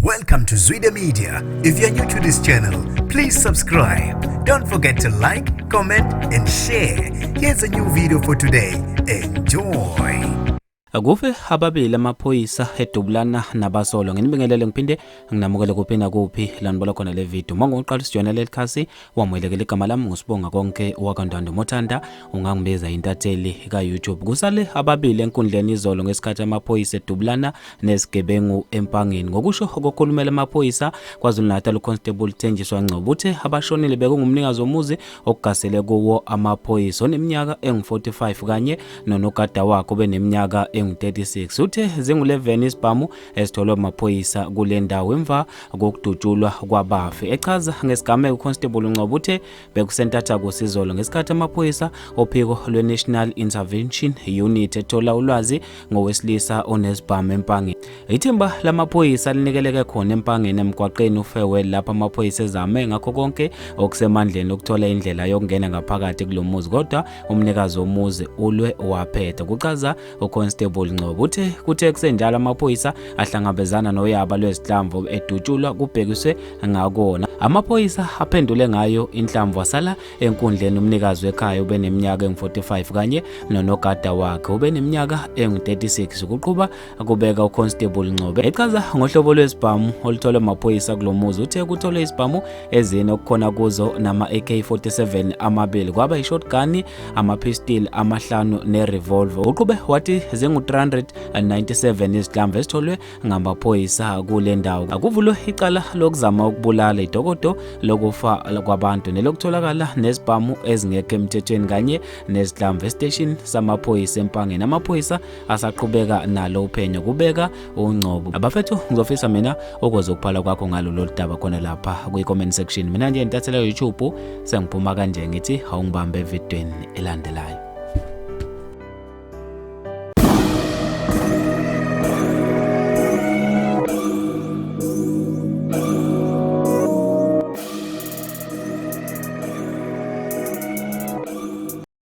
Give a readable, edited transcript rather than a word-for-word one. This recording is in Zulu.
Welcome to Zwida Media. If you're new to this channel, please subscribe. Don't forget to like, comment and share. Here's a new video for today. Enjoy. Akuve ababili amaphoyisa edubulana nabasolwa nginibingelele ngiphinde nginamukele kuphina kuphi la nibola khona le video mangoqala sijona leli khasi wamwelekela igama lami ngusibonga konke wakandando mothanda ungangibiza intatheli ka YouTube kusale ababili enkundleni izolo ngesikhathi amaphoyisa edubulana nesigebengu empangeni ngokusho kokhulumela amaphoyisa KwaZulu-Natal uConstable Thenjiswa Ngcobo uthe abashonile bekungumnikazi womuzi okugasele kuwo amaphoyisa oneminyaka engu45 kanye nonogada wakhe beneminyaka engu36 uthe zingu11 isibhamu esitholwe amaphoyisa kule ndawo emva kokudutshulwa kwabafi echaza ngesigameko uConstable Ngcobo uthe bekusentatha kusizolo ngesikhathi amaphoyisa ophiko lweNational Intervention Unit ethola ulwazi ngowesilisa onesibhamu empangeni ithemba lamaphoyisa linikeleke khona empangeni emgwaqeni uFarewell lapha amaphoyisa ezame ngakho konke okusemandleni ukuthola indlela yokungena ngaphakathi kulomuzi kodwa umnikazi womuzi ulwe waphetha kuchaza uConstable Ngcobo uthe kuthe kusenjalo amaphoyisa ahlangabezana noyaba lwezinhlamvu edutshulwa kubhekiswe ngakona amaphoyisa aphendule ngayo inhlamvu wasala enkundleni umnikazi wekhaya ubeneminyaka engu45 kanye nonogada wakhe ubeneminyaka engu36 ukuqhuba kubeka uConstable Ngcobo echaza ngohlobo lwesibhamu olutholwe amaphoyisa kulomuzi uthe kutholwe isibhamu ezine okukhona kuzo nama AK47 amabili kwaba ishotgun amapistol amahlanu nerevolver uqhube wathi zingu397 izihlamvu esitholwe ngamaphoyisa kule ndawo akuvulwe icala lokuzama ukubulala idokodo lokufa kwabantu nelokutholakala nesibhamu ezingekho emthethweni kanye nezihlamvu estation samaphoyisa empangeni amaphoyisa asaqhubeka nalo uphenyo kubeka uNgcobo abafethu ngizofisa mina ukuzokuphala kwakho ngalo loludaba khona lapha kwi-comment section mina nje intathela YouTube sengiphuma kanje ngithi awungibambe evidweni elandelayo.